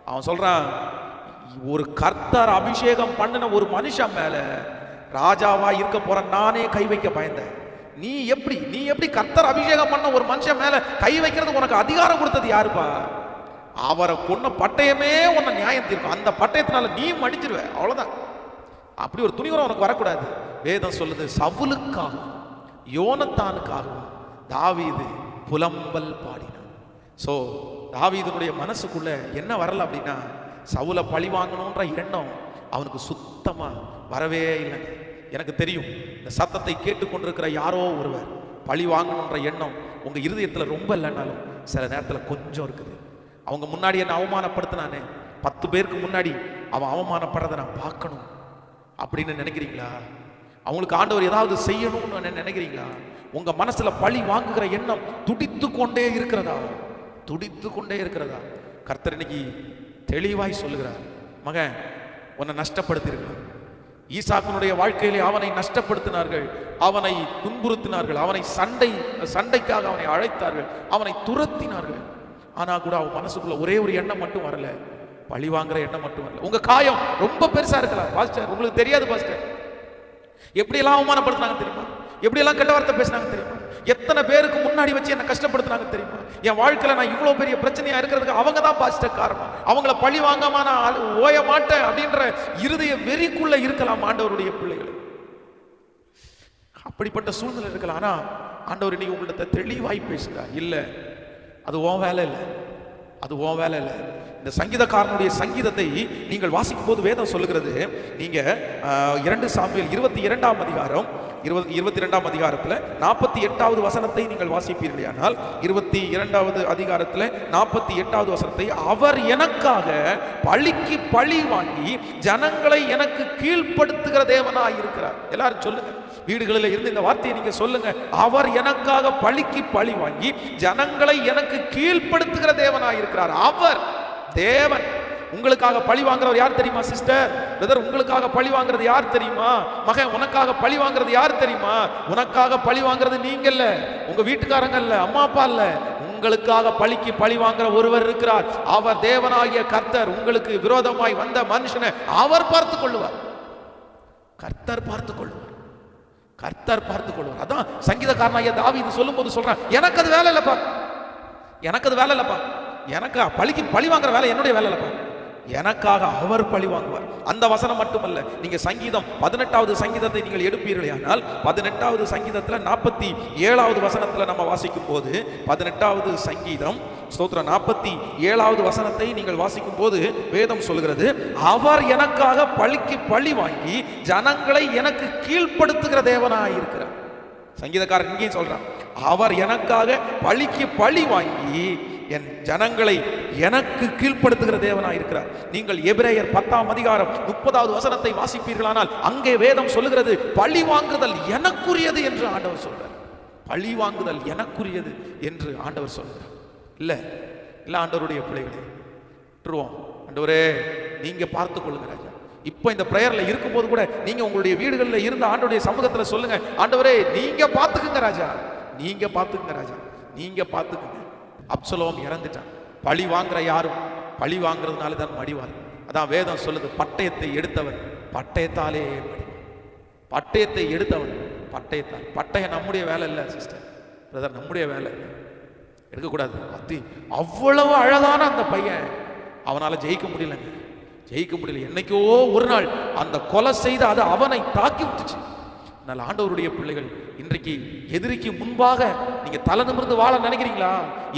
அவன் சொல்றான், ஒரு கர்த்தர் அபிஷேகம் பண்ணின ஒரு மனுஷன் மேல ராஜாவா இருக்க போற நானே கை வைக்க பயந்தேன். நீ எப்படி கர்த்தர் அபிஷேகம் பண்ண ஒரு மனுஷன் மேல கை வைக்கிறது உனக்கு அதிகாரம் கொடுத்தது யாருப்பா? அவரை கொன்ன பட்டயமே உன்னை நியாயம் தீர்க்கும், அந்த பட்டயத்தினால நீ மடிச்சிருவ, அவ்வளவுதான். அப்படி ஒரு துணிகரம் உனக்கு வரக்கூடாது. வேதம் சொல்லுது, சவுலுக்காகவும் யோனத்தானுக்காகவும் தாவீது புலம்பல் பாடினான். ஸோ தாவீதுடைய மனசுக்குள்ள என்ன வரல அப்படின்னா, சவுலை பழி வாங்கணுன்ற எண்ணம் அவனுக்கு சுத்தமா வரவே இல்லைங்க. எனக்கு தெரியும், இந்த சத்தத்தை கேட்டுக்கொண்டிருக்கிற யாரோ ஒருவர் பழி வாங்கணுன்ற எண்ணம் உங்க இருதயத்தில் ரொம்ப இல்லைன்னாலும் சில நேரத்தில் கொஞ்சம் இருக்குது. அவங்க முன்னாடி என்ன அவமானப்படுத்தினானே, 10 பேருக்கு முன்னாடி அவன் அவமானப்படுறதை நான் பார்க்கணும் அப்படின்னு நினைக்கிறீங்களா? அவங்களுக்கு ஆண்டவர் ஏதாவது செய்யணும்னு நினைக்கிறீங்களா? உங்க மனசுல பழி வாங்குகிற எண்ணம் துடித்து கொண்டே இருக்கிறதா? துடித்து கொண்டே இருக்கிறதா? கர்த்தர் இன்னைக்கு தெளிவாய் சொல்லுகிறார், மகன் உன்னை நஷ்டப்படுத்தியிருக்கிறார். ஈசாக்கினுடைய வாழ்க்கையிலே அவனை நஷ்டப்படுத்தினார்கள், அவனை துன்புறுத்தினார்கள், அவனை சண்டைக்காக அவனை அழைத்தார்கள், அவனை துரத்தினார்கள். ஆனா கூட அவன் மனசுக்குள்ள ஒரே ஒரு எண்ணம் மட்டும் வரல, பழி வாங்குற எண்ணம் மட்டும் வரல. உங்க காயம் ரொம்ப பெருசா இருக்கலாம் பாஸ்டர், உங்களுக்கு தெரியாது பாஸ்டர். எப்படியெல்லாம் அவமானப்படுத்தினாங்க தெரியுமா? எப்படியெல்லாம் கெட்ட வார்த்தை பேசினாங்க தெரியுமா? எத்தனை பேருக்கு முன்னாடி வச்சு என்ன கஷ்டப்படுத்தினாங்க தெரியுமா? என் வாழ்க்கையில நான் இவ்வளவு பெரிய பிரச்சனையா இருக்கிறதுக்கு அவங்க தான் பாஸ்டர் காரணம். அவங்கள பழி வாங்காம நான் ஓய மாட்டேன் அப்படின்ற இருதய வெறிக்குள்ள இருக்கலாம் ஆண்டவருடைய பிள்ளைகள். அப்படிப்பட்ட சூழ்நிலை இருக்கலாம். ஆனா ஆண்டவர் இன்னைக்கு உங்கள்கிட்ட தெளிவாய் பேசுகிறார், இல்ல அது உன் வேலை இல்லை, அது உன் வேலை இல்லை. இந்த சங்கீதக்காரனுடைய சங்கீதத்தை நீங்கள் வாசிக்கும் போது வேதம் சொல்லுகிறது, நீங்க 2 சாமுவேல் 22ஆம் அதிகாரம் 22ஆம் அதிகாரத்தில் 48வது வசனத்தை நீங்கள் வாசிப்பீர்களானால், 22வது அதிகாரத்தில் 48வது வசனத்தை, அவர் எனக்காக பழிக்கு பழி வாங்கி ஜனங்களை எனக்கு கீழ்ப்படுத்துகிற தேவனாய் இருக்கிறார். எல்லாரும் சொல்லுங்க, வீடுகளில் இருந்து இந்த வார்த்தையை நீங்க சொல்லுங்க, அவர் எனக்காக பழிக்கு பழி வாங்கி ஜனங்களை எனக்கு கீழ்ப்படுத்துகிற தேவனாய் இருக்கிறார். அவர் தேவன். உங்களுக்காக பழி வாங்குறவர் யார் தெரியுமா சிஸ்டர், பிரதர்? உங்களுக்காக பழி வாங்குறது யார் தெரியுமா? மகன், உனக்காக பழி வாங்குறது யார் தெரியுமா? உனக்காக பழி வாங்குறது நீங்க இல்ல, உங்க வீட்டுக்காரங்க இல்ல, அம்மா அப்பா இல்ல. உங்களுக்காக பழிக்கு பழி வாங்குற ஒருவர் இருக்கிறார். அவர் தேவனாகிய கர்த்தர். உங்களுக்கு விரோதமாய் வந்த மனுஷனை அவர் பார்த்துக் கொள்ளுவார். கர்த்தர் பார்த்துக் கொள்ளுவார், கர்த்தர் பார்த்துக் கொள்வார். அதான் சங்கீதக்காரனாகிய தாவீது சொல்லும் போது சொல்றான், எனக்கு அது வேலை இல்லப்பா, எனக்கு அது வேலை இல்லப்பா, எனக்கு பழிக்கு பழி வாங்குற வேலை என்னுடைய வேலை இல்லப்பா, எனக்காக அவர் பழி வாங்குவார். அந்த வசனம் மட்டுமல்ல, நீங்க சங்கீதம் 18வது சங்கீதத்தை நீங்கள் எடுப்பீர்களானால் 18வது சங்கீதத்தில் 47வது வசனத்துல நம்ம வாசிக்கும் போது, 18வது சங்கீதம் ஸ்தோத்திரம் 47வது வசனத்தை நீங்கள் வாசிக்கும் போது வேதம் சொல்கிறது, அவர் எனக்காக பழிக்கு பழி வாங்கி ஜனங்களை எனக்கு கீழ்ப்படுத்துகிற தேவனாய் இருக்கிறார். சங்கீதக்காரன் இங்கேயும் சொல்றான், அவர் எனக்காக பழிக்கு பழி வாங்கி என் ஜனங்களை எனக்கு கீழ்ப்படுத்துகிற தேவனாய் இருக்கிறார். நீங்கள் எபிரேயர் 10ஆம் அதிகாரம் 30வது வசனத்தை வாசிப்பீர்களானால் அங்கே வேதம் சொல்லுகிறது, பழி வாங்குதல் எனக்குரியது என்று ஆண்டவர் சொல்றார். பழி வாங்குதல் எனக்குரியது என்று ஆண்டவர் சொல்றார். இல்ல இல்ல ஆண்டவருடைய பிள்ளைகளே, விட்டுருவோம். ஆண்டவரே நீங்க பார்த்துக் கொள்ளுங்க ராஜா. இப்போ இந்த பிரேயர்ல இருக்கும்போது கூட நீங்க உங்களுடைய வீடுகளில் இருந்த ஆண்டவருடைய சமூகத்துல சொல்லுங்க, ஆண்டவரே நீங்க பார்த்துக்குங்க ராஜா, நீங்க பார்த்துக்குங்க ராஜா, நீங்க பார்த்துக்குங்க. அப்சலோம் இறந்துட்டான். பழி வாங்குற யாரும் பழி வாங்குறதுனால தான் மடிவார். அதான் வேதம் சொல்லுது, பட்டயத்தை எடுத்தவன் பட்டயத்தாலே மடிவான். பட்டயத்தை எடுத்தவன் பட்டயத்தால். பட்டயம் நம்முடைய வேலை இல்லை சிஸ்டர், பிரதர், நம்முடைய வேலை எடுக்கக்கூடாது. அவ்வளவு அழகான அந்த பையன், அவனால ஜெயிக்க முடியலங்க, ஜெயிக்க முடியல. என்னைக்கோ ஒரு நாள் அந்த கொலை செய்து அது அவனை தாக்கி விட்டுச்சு. நல்ல ஆண்டவருடைய பிள்ளைகள், இன்றைக்கு எதிரிக்கு முன்பாக நீங்க தலை நிமிர்ந்து வாழ நினைக்கிறீங்களா?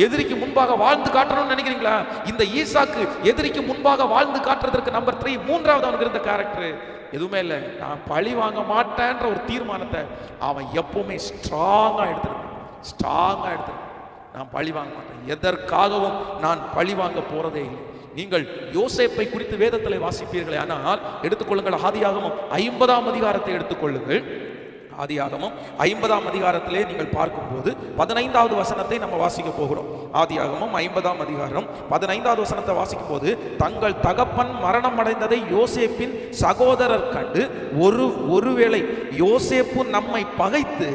எதிரிக்கு முன்பாக வாழ்ந்து காட்டணும்னு நினைக்கிறீங்களா? இந்த ஈசாக்கு எதிரிக்கு முன்பாக வாழ்ந்து காட்டுறதற்கு நம்பர் 3 மூன்றாவது அவனுக்கு இருந்த கேரக்டர் எதுவுமே இல்லை. நான் பழி வாங்க மாட்டேன்ற ஒரு தீர்மானத்தை அவன் எப்பவுமே ஸ்ட்ராங்கா எடுத்திருக்கான், ஸ்ட்ராங்கா எடுத்திருக்கான். நான் பழி வாங்க மாட்டேன், எதற்காகவும் நான் பழி வாங்க போறதே இல்லை. நீங்கள் யோசேப்பை குறித்து வேதத்தில் வாசிப்பீர்களே ஆனால் எடுத்துக்கொள்ளுங்கள், ஆதியாகமம் 50ஆம் அதிகாரத்தை எடுத்துக்கொள்ளுங்கள். ஆதியாகமம் 50ஆம் அதிகாரத்திலே நீங்கள் பார்க்கும்போது 15வது வசனத்தை நம்ம வாசிக்க போகிறோம். ஆதியாகமம் 50ஆம் அதிகாரம் 15வது வசனத்தை வாசிக்கும் போது, தங்கள் தகப்பன் மரணம் அடைந்ததை யோசேப்பின் சகோதரர் கண்டு ஒருவேளை யோசேப்பு நம்மை பகைத்து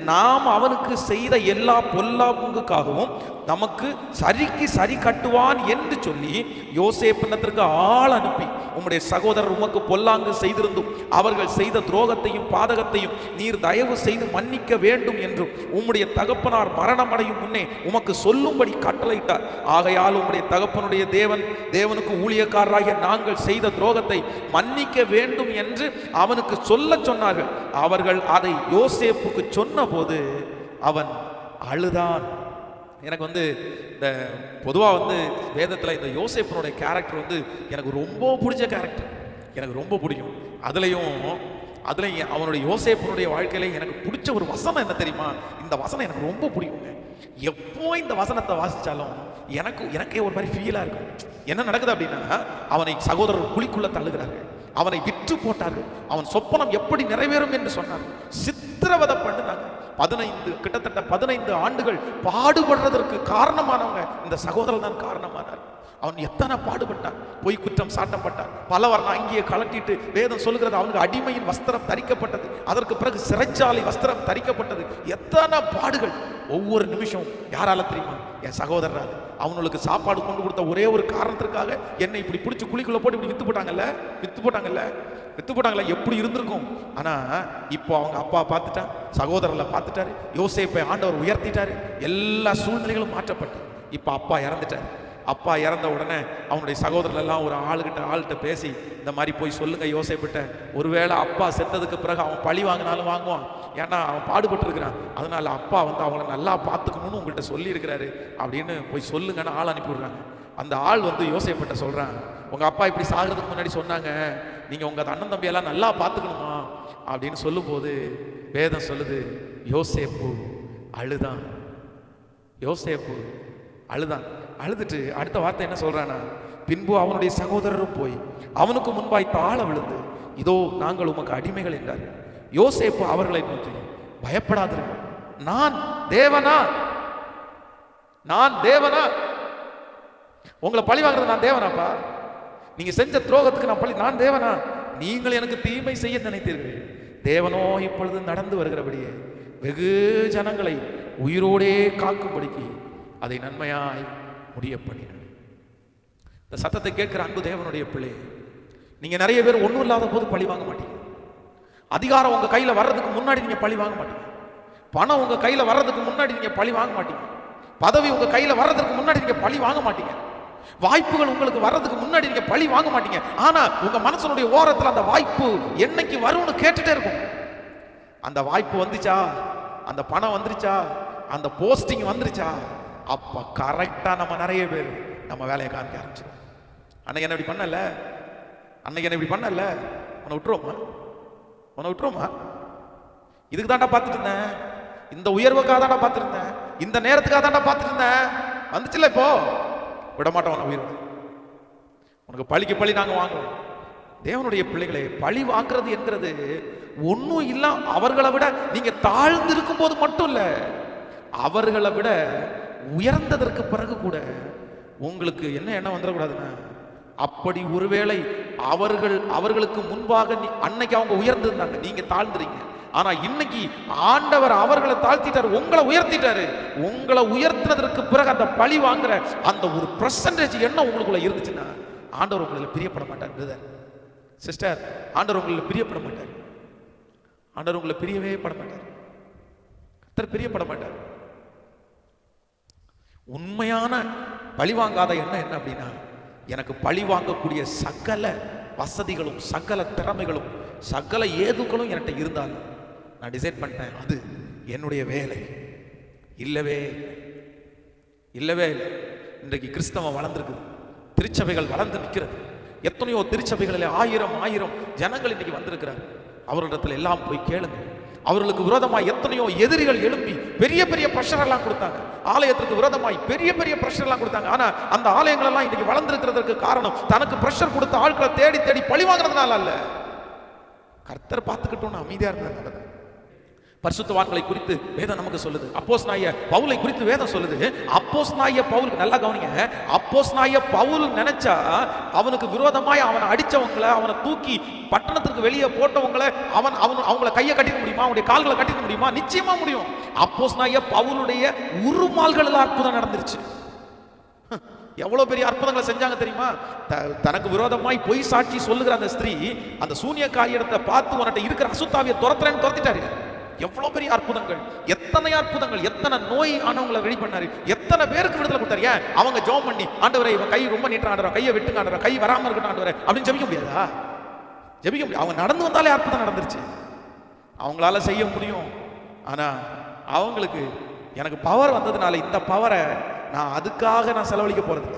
நாம் அவனுக்கு செய்த எல்லா பொல்லாங்குக்காகவும் நமக்கு சரிக்கு சரி கட்டுவான் என்று சொல்லி யோசேப்பினத்திற்கு ஆள் அனுப்பி, உம்முடைய சகோதரர் உமக்கு பொல்லாங்கு செய்திருந்தும் அவர்கள் செய்த துரோகத்தையும் பாதகத்தையும் நீர் தயவு செய்து மன்னிக்க வேண்டும் என்றும் உம்முடைய தகப்பனார் மரணமடையும் முன்னே உமக்கு சொல்லும்படி கட்டளையிட்டார். ஆகையால் உம்முடைய தகப்பனுடைய தேவனுக்கு ஊழியக்காரராகிய நாங்கள் செய்த துரோகத்தை மன்னிக்க வேண்டும் என்று அவனுக்கு சொல்ல சொன்னார்கள். அவர்கள் அதை யோசேப்புக்கு சொன்ன போது அவன் அழுதான். எனக்கு இந்த பொதுவாக வேதத்தில் இந்த யோசேப்பினுடைய கேரக்டர் எனக்கு ரொம்ப பிடிச்ச கேரக்டர், எனக்கு ரொம்ப பிடிக்கும். அதுலேயும் அவனுடைய யோசேப்பினுடைய வாழ்க்கையில எனக்கு பிடிச்ச ஒரு வசனம் என்ன தெரியுமா? இந்த வசனம் எனக்கு ரொம்ப பிடிக்குங்க. எப்போ இந்த வசனத்தை வாசித்தாலும் எனக்கே ஒரு மாதிரி ஃபீலாக இருக்கும். என்ன நடக்குது அப்படின்னா, அவனை சகோதரர் குழிக்குள்ள தள்ளுகிறார்கள், அவனை விற்று போட்டார்கள், அவன் சொப்பனம் எப்படி நிறைவேறும் என்று சொன்னார்கள், சித்திரவதை பண்ணினாங்க. கிட்டத்தட்ட 15 ஆண்டுகள் பாடுபடுறதற்கு காரணமானவங்க இந்த சகோதரர் தான் காரணமானார். அவன் எத்தனை பாடுபட்டான், பொய் குற்றம் சாட்டப்பட்டான், பலவர்ண அங்கேயே கலட்டிட்டு வேதம் சொல்லுகிறது அவனுக்கு அடிமையின் வஸ்திரம் தரிக்கப்பட்டது, அதற்கு பிறகு சிறைச்சாலை வஸ்திரம் தரிக்கப்பட்டது. எத்தனை பாடுகள் ஒவ்வொரு நிமிஷம். யாரால தெரியுமா? என் சகோதரர். அவனுக்கு சாப்பாடு கொண்டு கொடுத்த ஒரே ஒரு காரணத்திற்காக என்னை இப்படி பிடிச்சி குழிக்குள்ள போட்டு இப்படி வித்து போட்டாங்கல்ல. எப்படி இருந்திருக்கும்? ஆனா இப்போ அவங்க அப்பா பார்த்துட்டான், சகோதரர்ல பார்த்துட்டாரு, யோசேப்பை ஆண்டவர் உயர்த்திட்டாரு, எல்லா சூழ்நிலைகளும் மாற்றப்பட்டு இப்போ அப்பா இறந்துட்டார். அப்பா இறந்த உடனே அவனுடைய சகோதரர்கள் எல்லாம் ஒரு ஆள்கிட்ட பேசி, இந்த மாதிரி போய் சொல்லுங்க யோசேப்பிட்ட, ஒருவேளை அப்பா செத்ததுக்கு பிறகு அவன் பழி வாங்கினாலும் வாங்குவான், ஏன்னா அவன் பாடுபட்டு இருக்கிறான், அதனால அப்பா அவங்கள நல்லா பார்த்துக்கணும்னு உங்கள்கிட்ட சொல்லி இருக்கிறாரு அப்படின்னு போய் சொல்லுங்கன்னு ஆள் அனுப்பி விடுறாங்க. அந்த ஆள் யோசேப்பிட்ட சொல்றான், உங்க அப்பா இப்படி சாகிறதுக்கு முன்னாடி சொன்னாங்க, நீங்க உங்க அண்ணன் தம்பியெல்லாம் நல்லா பார்த்துக்கணுமா அப்படின்னு சொல்லும் போது வேதம் சொல்லுது, யோசேப்பு அழுதான். அழுதுட்டு அடுத்த வார்த்தை என்ன சொல்றானா, பின்பு அவனுடைய சகோதரரும் போய் அவனுக்கு முன்பாய் தாழ விழுந்து, இதோ நாங்கள் உமக்கு அடிமைகள் என்றார். யோசேப்பு அவர்களை நோக்கி, பயப்படாதிருங்கள், நான் தேவனா? உங்களை பழி வாங்குறது நான் தேவனாப்பா? நீங்க செஞ்ச துரோகத்துக்கு நான் தேவனா? நீங்கள் எனக்கு தீமை செய்ய நினைத்தீர்கள், தேவனோ இப்பொழுது நடந்து வருகிறபடியே வெகு ஜனங்களை உயிரோடே காக்கும்படிக்கு அதை நன்மையாய் முடிய பண்ணினார். இந்த சத்தத்தை கேட்கிற அன்பு தேவனுடைய பிள்ளை, நீங்க நிறைய பேர் ஒன்றும் இல்லாத போது பழி வாங்க மாட்டீங்க. அதிகாரம் உங்க கையில வர்றதுக்கு முன்னாடி நீங்க பழி வாங்க மாட்டீங்க. பணம் உங்க கையில வர்றதுக்கு முன்னாடி நீங்க பழி வாங்க மாட்டீங்க. பதவி உங்க கையில வர்றதுக்கு முன்னாடி நீங்க பழி வாங்க மாட்டீங்க. வாய்ப்புகள் உங்களுக்கு வர்றதுக்கு முன்னாடி நீங்க பழி வாங்க மாட்டீங்க. ஆனா உங்க மனசனுடைய ஓரத்தில் அந்த வாய்ப்பு என்னைக்கு வரும்னு கேட்டுட்டே இருக்கும். அந்த வாய்ப்பு வந்துச்சா, அந்த பணம் வந்துருச்சா, அந்த போஸ்டிங் வந்துருச்சா, அப்ப கரெக்டா நம்ம நிறைய பேர் நம்ம வேலையை காமிக்க ஆரம்பிச்சோம். அன்னைக்கு என்ன இப்படி பண்ணல, உன்னை விட்டுருவோமா? இதுக்கு தாண்டா பார்த்துட்டு இருந்தேன், இந்த உயர்வுக்காக தாண்டா பார்த்துட்டு இருந்தேன், இந்த நேரத்துக்காக தாண்டா பார்த்துட்டு இருந்தேன், வந்துச்சுல்ல, இப்போ விடமாட்டோம் உயிரோடு. உனக்கு பழி நாங்க வாங்குவோம். தேவனுடைய பிள்ளைகளை பழி வாக்குறது என்கிறது ஒன்றும் இல்ல. அவர்களை விட நீங்க தாழ்ந்து இருக்கும் போது மட்டும் இல்ல, அவர்களை விட உயர்ந்ததற்கு பிறகு கூட உங்களுக்கு என்ன எண்ணம் வந்துடக்கூடாதுன்னா, அப்படி ஒருவேளை அவர்களுக்கு முன்பாக அன்னைக்கு அவங்க உயர்ந்திருந்தாங்க, நீங்க தாழ்ந்துறீங்க. ஆனா இன்னைக்கு ஆண்டவர் அவர்களை தாழ்த்திட்டாரு, உங்களை உயர்த்திட்டாரு. உங்களை உயர்த்தினதற்கு பிறகு அந்த பழி வாங்குற அந்த ஒரு பெர்சன்டேஜ் எண்ணம் உங்களுக்குள்ள இருந்துச்சுன்னா ஆண்டவர் உங்களை பிரியப்பட மாட்டார். பிரதர் சிஸ்டர், ஆண்டவர் உங்களை பிரியப்பட மாட்டார். ஆண்டவர் உங்களை பிரியவே பட மாட்டார். கர்த்தர் பிரியப்பட மாட்டார். உண்மையான பழி வாங்காத எண்ணம் என்ன அப்படின்னா, எனக்கு பழி வாங்கக்கூடிய சகல வசதிகளும் சகல திறமைகளும் சகல ஏதுக்களும் என்கிட்ட இருந்தாலும் நான் டிசைட் பண்ணிட்டேன், அது என்னுடைய வேலை இல்லவே இல்லை. இன்றைக்கு கிறிஸ்தவம் வளர்ந்துருக்கு, திருச்சபைகள் வளர்ந்து நிற்கிறது. எத்தனையோ திருச்சபைகளில் ஆயிரம் ஜனங்கள் இன்னைக்கு வந்திருக்கிறார். அவர்களிடத்தில் எல்லாம் போய் கேளுங்க. அவர்களுக்கு விரோதமாய் எத்தனையோ எதிரிகள் எழும்பி பெரிய பெரிய பிரஷர் எல்லாம் கொடுத்தாங்க. ஆலயத்திற்கு விரோதமாய் பெரிய பெரிய பிரஷர் எல்லாம் கொடுத்தாங்க. ஆனா அந்த ஆலயங்கள் எல்லாம் இன்னைக்கு வளர்ந்திருக்கிறதுக்கு காரணம் தனக்கு பிரஷர் கொடுத்த ஆட்களை தேடி பழி வாங்குறதுனால அல்ல. கர்த்தர் பார்த்துக்கிட்டோம்னு அமைதியா இருந்தாங்க. பரிசுத்தவான்களை குறித்து வேதம் நமக்கு சொல்லுது. அப்போஸ்தலனாகிய பவுலை குறித்து வேதம் சொல்லுது. அப்போஸ்தலனாகிய பவுலுக்கு நல்லா கவனிங்க, அப்போஸ்தலனாகிய பவுல் நினைச்சா அவனுக்கு விரோதமாய் அவனை அடிச்சவங்களை, அவனை தூக்கி பட்டணத்துக்கு வெளியே போட்டவங்களை அவங்கள கையை கட்டிக்க முடியுமா? அவனுடைய கால்களை கட்டிக்க முடியுமா? நிச்சயமா முடியும். அப்போஸ்தலனாகிய பவுலுடைய உருமால்கள் அற்புதம் நடந்துருச்சு. எவ்வளவு பெரிய அற்புதங்களை செஞ்சாங்க தெரியுமா? தனக்கு விரோதமாய் பொய் சாட்சி சொல்லுகிற அந்த ஸ்திரீ அந்த சூனியக்காரியத்தை பார்த்து உன்கிட்ட இருக்கிற அசுத்தாவியை துரத்துறேன்னு துரத்திட்டாரு. எவ்வளவு பெரிய அற்புதங்கள், எத்தனை அற்புதங்கள், எத்தனை நோய் ஆனவங்களை ரெடி பண்ணாரு, எத்தனை பேருக்கு விடுதலை கொடுத்தாரு. ஏன்? அவங்க ஜெபம் பண்ணி, ஆண்டவரே இவன் கை ரொம்ப நீட்டா, ஆண்டவரே கையை விட்டுங்க, ஆண்டவரே கை வராம இருக்கட்டும் ஆண்டவரே அப்படின்னு ஜெபிக்க முடியாதா? ஜெபிக்க முடியும். அவங்க நடந்து வந்தாலே அற்புதம் நடந்துருச்சு. அவங்களால செய்ய முடியும். ஆனா அவங்களுக்கு எனக்கு பவர் வந்ததுனால இந்த பவரை நான் செலவழிக்க போறது,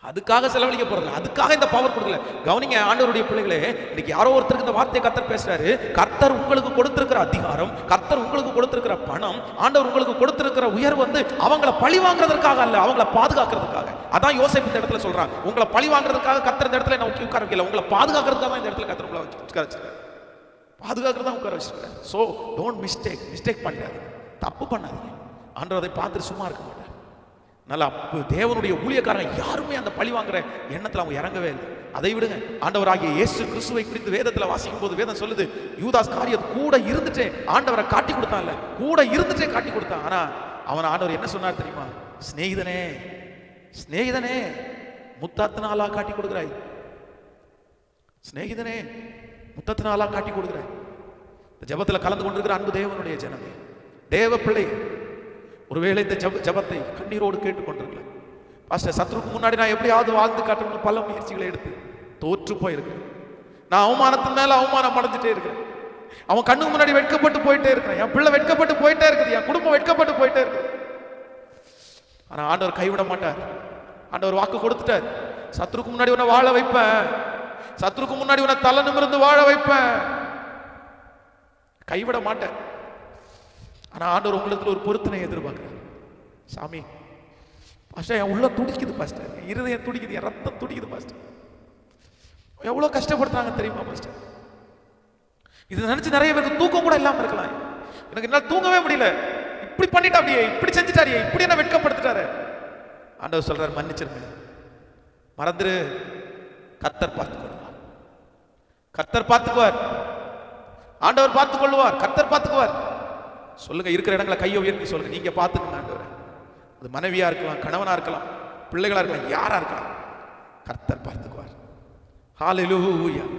அதுக்காக இந்த பவர் கொடுக்கல. கவனிங்க ஆண்டவருடைய பிள்ளைகளே, இன்னைக்கு யாரோ ஒருத்தருக்கு இந்த வார்த்தையை கர்த்தர் பேசுறாரு. கர்த்தர் உங்களுக்கு கொடுத்திருக்கிற அதிகாரம், கர்த்தர் உங்களுக்கு கொடுத்திருக்கிற பணம், ஆண்டவர் உங்களுக்கு கொடுத்திருக்கிற உயர்வு வந்து அவங்கள பழி வாங்குறதுக்காக அல்ல, அவங்கள பாதுகாக்கிறதுக்காக. அதான் யோசேப்பு இந்த இடத்துல சொல்றாங்க, உங்களை பழி வாங்குறதுக்காக கர்த்தர் இந்த இடத்துல என்ன உட்கார வைக்கல, உங்களை பாதுகாக்கிறதுக்காக தான் இந்த இடத்துல கர்த்தர் உட்கார வச்சிருக்காரு. பாதுகாக்கிறதா உட்கார வச்சிருக்காரு. சோ டோன்ட் மிஸ்டேக் பண்ணிடாது, தப்பு பண்ணாதீங்க. ஆண்டவர் அதை பார்த்துட்டு சும்மா இருக்க மாட்டார். நல்லா தேவனுடைய ஊழியக்காரங்க யாருமே அந்த பழி வாங்குற எண்ணத்தில் அவங்க இறங்கவே இல்லை. அதை விடுங்க, ஆண்டவராகிய இயேசு கிறிஸ்துவை குறித்து வேதத்தில் வாசிக்கும் போது வேதம் சொல்லுது, யூதாஸ் காரியத் கூட இருந்துட்டே ஆண்டவரை காட்டி கொடுத்தான். இல்ல, கூட இருந்துட்டே காட்டி கொடுத்தான். ஆனா அவன் ஆண்டவர் என்ன சொன்னார் தெரியுமா? சிநேகிதனே முத்தத்தினாலா காட்டி கொடுக்கிறாய், சிநேகிதனே முத்தத்தினாலா காட்டி கொடுக்கிறாய். இந்த ஜபத்தில் கலந்து கொண்டிருக்கிற அன்பு தேவனுடைய ஜனமே, தேவ பிள்ளை, ஒருவேளை இந்த ஜபத்தை கண்ணீரோடு கேட்டுக்கொண்டிருக்கலாம். பாஸ்டர், சத்ருக்கு முன்னாடி நான் எப்படியாவது வாழ்ந்து காட்டணும்னு பல முயற்சிகளை எடுத்து தோற்று போயிருக்கேன். நான் அவமானத்தின் மேல அவமானம் அடைஞ்சிட்டே இருக்கிறேன். அவன் கண்ணுக்கு முன்னாடி வெட்கப்பட்டு போயிட்டே இருக்கிறேன். என் பிள்ளை வெட்கப்பட்டு போயிட்டே இருக்குது, என் குடும்பம் வெட்கப்பட்டு போயிட்டே இருக்குது. ஆனா ஆண்டவர் கைவிட மாட்டார். ஆண்டவர் வாக்கு கொடுத்துட்டார், சத்ருக்கு முன்னாடி உன்னை வாழ வைப்பேன், சத்ருக்கு முன்னாடி உன்னை தலை நிமிர்ந்து வாழ வைப்பேன், கைவிட மாட்டேன். ஆனா ஆண்டவர் உங்களுக்கு ஒரு பொருத்தனை எதிர்பார்க்கிறார். சாமி, பாஸ்டர் என் உள்ள துடிக்குது பாஸ்டர், என் இருதயம் துடிக்குது, என் ரத்தம் துடிக்குது பாஸ்டர், எவ்வளவு கஷ்டப்படுறாங்க தெரியுமா பாஸ்டர்? இது நினைச்சு நிறைய பேருக்கு தூக்கம் கூட இல்லாம இருக்கலாம். எனக்கு என்னால தூங்கவே முடியல, இப்படி பண்ணிட்டா, அப்படியே இப்படி செஞ்சுட்டாரியே, இப்படி என்ன வெட்கப்படுத்திட்டாரு. ஆண்டவர் சொல்றாரு, மன்னிச்சிருங்க, மறந்துரு, கர்த்தர் பார்த்துக்கொள்வார், கர்த்தர் பார்த்துக்குவார், ஆண்டவர் பார்த்துக் கொள்வார், கர்த்தர் பார்த்துக்குவார். சொல்லுங்க, இருக்கிற இடங்களை கையை உயர்த்தி சொல்லுங்க, நீங்க பார்த்துக்கங்க ஆண்டவரே. அது மனைவியா இருக்கலாம், கணவனா இருக்கலாம், பிள்ளைகளா இருக்கலாம், யாரா இருக்கலாம், கர்த்தர் பார்த்துக்குவார். ஹல்லேலூயா.